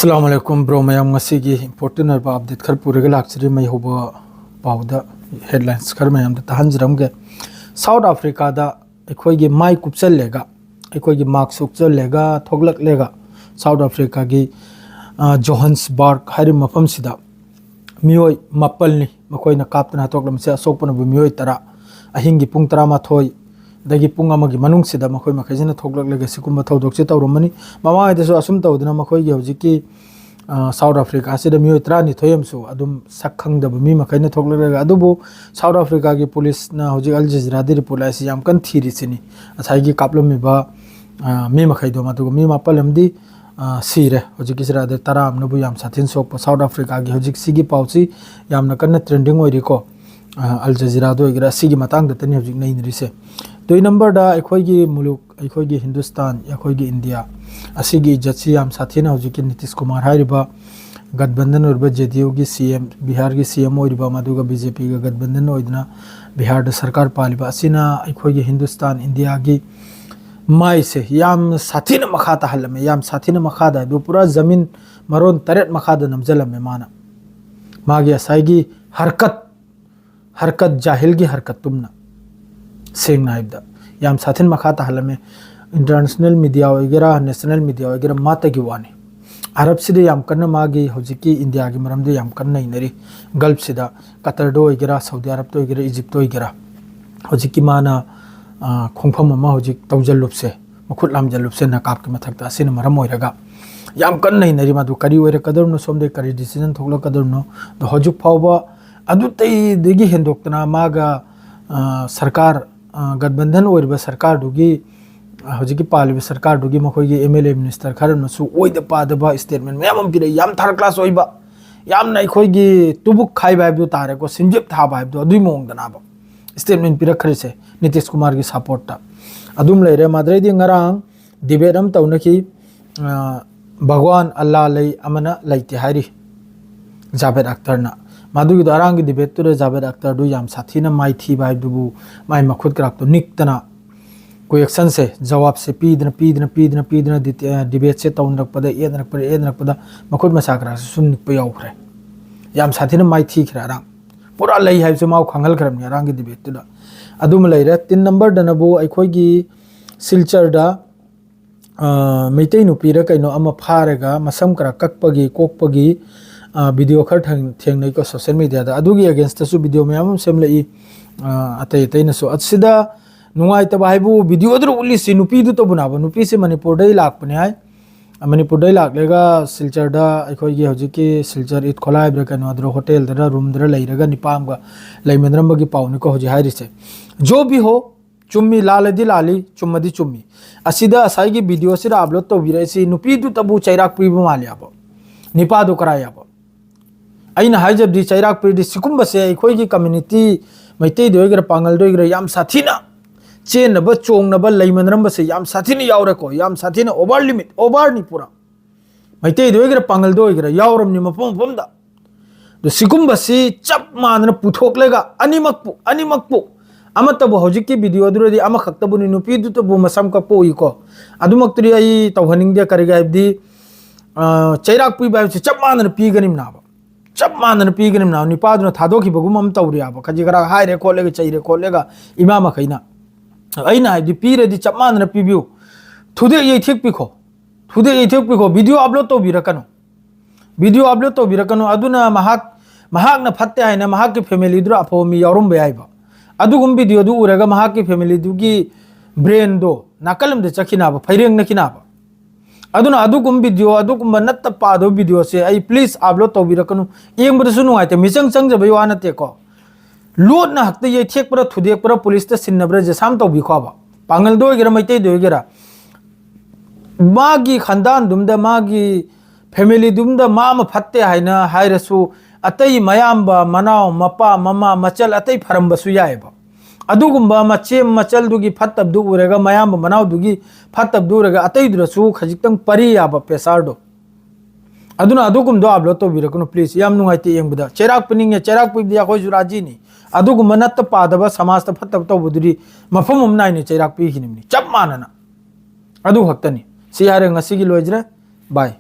अस्सलाम वालेकुम bro ma'am की इंपोर्टेंट अपडेट खर पूरे लाचरी मैं होब पाद हेडलाइंस खर मैम तहजरमगे साउथ अफ्रीका अखोई माई कुपचलेगा अखोई मार्क्स उगचलेगा थोगलेगा साउथ अफ्रीका की जोहान्सबर्ग है मफम मियोई मपलनी मखोइना कापतना हतोकलमसे असोकपनबु मियोई तरा अहिंगी पुंग 13 दगी पुंग अमगी मनुंगसिदा मखोइ मखैजना थोकलगले सिकुंबा थौदोकसे तौरमनी ममाइदसु असुम तौदना मखोइगी हौजिकी साउथ अफ्रीका से मियोई 12 अदुम सखंगदब मी मखैना थोकलगले अदुबु साउथ अफ्रीका की पुलिस ना हौजि अल जजीरा दि रिपोर्ट आइसि याम कन थीरिसिनी असाइगी कापलमिबा मी मखैदो मतुगु मी मापलमदी सीरे हौजिकी सिरादे 13 नबु याम साथिन सोक साउथ अफ्रीका की हौजिक सिगी पाउची यामना कन्न ट्रेंडिंग ओइरिको अल जजीरा दो इगरा सिगी मतंग दतनी हौजिक नैनरिसे 2 नंबर दा अखोइगी मुलुक अखोइगी हिंदुस्तान अखोइगी इंडिया असिगी इज्जतसी याम साथिना हौजिकी नीतीश कुमार हारिबा गठबंधन और जेडीयू की सीएम बिहार की सीएम ओइरिबा मदुगा बीजेपी का गठबंधन ओइदना बिहार दा सरकार पालिबा असिना अखोइगी हिंदुस्तान इंडिया की माई से याम साथिना मखाता हलमे याम साथिना मखादा दो पूरा जमीन मरोन तरेट मखादा नमजलमे माना मागी असाइगी हरकत जाहिल की हरकत तुमना सेंग नाइबदा याम साथिन मखाता हलमे इंटरनेशनल मीडिया वगैरह नेशनल मीडिया वगैरह माता की वानी अरब सिदे याम कन्न मागी हौजिकी इंडिया की मरमदे याम कन्न इनरी गल्फ सिदा कतर दो वगैरह सऊदी अरब तो वगैरह इजिप्ट तो वगैरह हौजिकी माना खोंफम अमा हौजिक तौजल्लुपसे मखुत लामजल्लुपसे नकाब के मथकता असिन मरम ओइरगा याम कन्न इनरी मादु करी ओइरे कदरनो सोमदे करी डिसीजन थोकला कदरनो द हौजुक फावबा अदु तई देगी हेंदोक्तना मागा सरकार गठबंधन ओइरबा सरकार दुगी हौजिकी पालिबा सरकार दुगी मखोइगी एमएलए मिनिस्टर खरनसु ओइदा पादबा स्टेटमेंट मैम पिरे याम थार क्लास ओइबा याम नाइ खोइगी तुबुक खाइबा हाइबदो तारे को सिंजेप थाबा हाइबदो अदुइ मोंगदनाबा स्टेटमेंट पिरखरिसे नीतीश कुमार की सपोर्ट अदुम लेरे माद्रेदी ngaraang डिबेट अम तौनकी भगवान अल्लाह लई अमना लैते हाइरी जावेद अख्तर ना मादुगी दारांग की डिबेट तो जावेद अख्तर दु याम साथीना माई थी बाय दुबु माई मखुद कराक तो निकतना कोई एक्शन से जवाब से पीदना डिबेट से तौनरक पद एदनक पद मखुद मसाकरा सुन निक याउखरे याम साथीना माई थी खरा रांग पूरा लई हाइबसे माउ खंगल खरम रांग की डिबेट तुदा अदुम लैरे 3 नंबर दनबो अखोइगी सिलचर दा मैतै नुपीरा कैनो अमा फारेगा मसम करा ककपगी कोकपगी वीडियो खर थेंगनै को सोशल मीडिया दा अदुगी अगेंस्ट तसु वीडियो मैम सेमलई अतै तैनसु असिदा नुंगाइ तबा हाइबु वीडियो दर उलिसि नुपी दु तबुनाबा नुपी से मणिपुर दै लाकपने हाय मणिपुर दै लाकलेगा सिलचर दा अखोइगी हौजिकी सिलचर इत खोलाइब्रा कैनो अदर होटल दरा रूम दरा लैरगा निपामगा लैमेंद्रमबगी पाउनिको हौजि हाइरिसे जो भी हो चुम्मी लालदी लाली चुम्मदी चुम्मी असिदा असाइगी वीडियो सिरा अपलोड तौबिरेसि नुपी दु तबु चैराक पीबा मालियाबा निपा दु करायाबा अइना हाइजबदी चैराक पीदी सिकुंबसे अखोइगी कम्युनिटी मैतै दोइगरा पांगल दोइगरा याम साथीना चेनब चोंगनब लैमनरमबसे याम साथीना यावरेको याम साथीना ओवर लिमिट ओवर नि पूरा मैतै दोइगरा पांगल दोइगरा यावरमनि मफमफमदा दो सिकुंबसे चप मानना पुथोकलेगा अनिमकपु अमतबु हौजिकी वीडियो दुरदी अमखक्तबुनि नुपीदुतबु मसम कपोइको अदुमक्तरी आई तौहनिंगदे करिगाइबदी चैराक पीबाइबसे चप मानना पीगनिमनाबा चप मानना पीगनिमना निपादुना थादोखिबगुम अम तौरियाबा खजिगरा हाइरे खोलेगा चैरे खोलेगा इमा मखैना अइना हाइदि पीरेदि चप मानना पीबियु थुदे यैथेक पिखो वीडियो अपलोड तौबिरकनो अदुना महाकना फत्ते हाइना महाकि फैमिली दुरा अफोमी यावरम याइबा अदुगुम वीडियो दु उरगा महाकि फैमिली दुगी ब्रेन दो नाकलम दे चखिनाबा फैरेंग नखिनाबा अदुना अदुगुम वीडियो अदुगुम नत्त पादो वीडियो से आई प्लीज अपलोड तौबिरकनु येंबदसु नुंगाइते मिचंग चंगजबय वा नतेको लोटना हक्ते यैथेकपरा थुदेकपरा पुलिस ता सिन्नबरा जसाम तौबिखोबा पांगल दोइगरा मैतै दोइगरा मागी खंदान दुमदा मागी फैमिली दुमदा माम फत्ते हाइना हाइरसु अतई मयाम्बा मनाव मपा ममा मचल अतई फरमबसु याइबा अदुगुम्बा मचे मचल दुगी फत्तब दु उरेगा मयाम्बा मनाव दुगी फत्तब दुरेगा अतई दुरसु खजिक्तंग परि याबा पेसारदो अदुना अदुगुम दो अपलोड तौबिरकनु प्लीज याम नुंगाइते येंबदा चेराक पिनिंग चेराक पिबदि अखोइ जुराजीनी अदुगुम नत्त पादबा समाज ता फत्तब तौबुदुरी मफम हमनाइने चेराक पिखिनिमनि चप मानना अदु हक्तनी सी हारे ngasi gi लोइजरे बाय।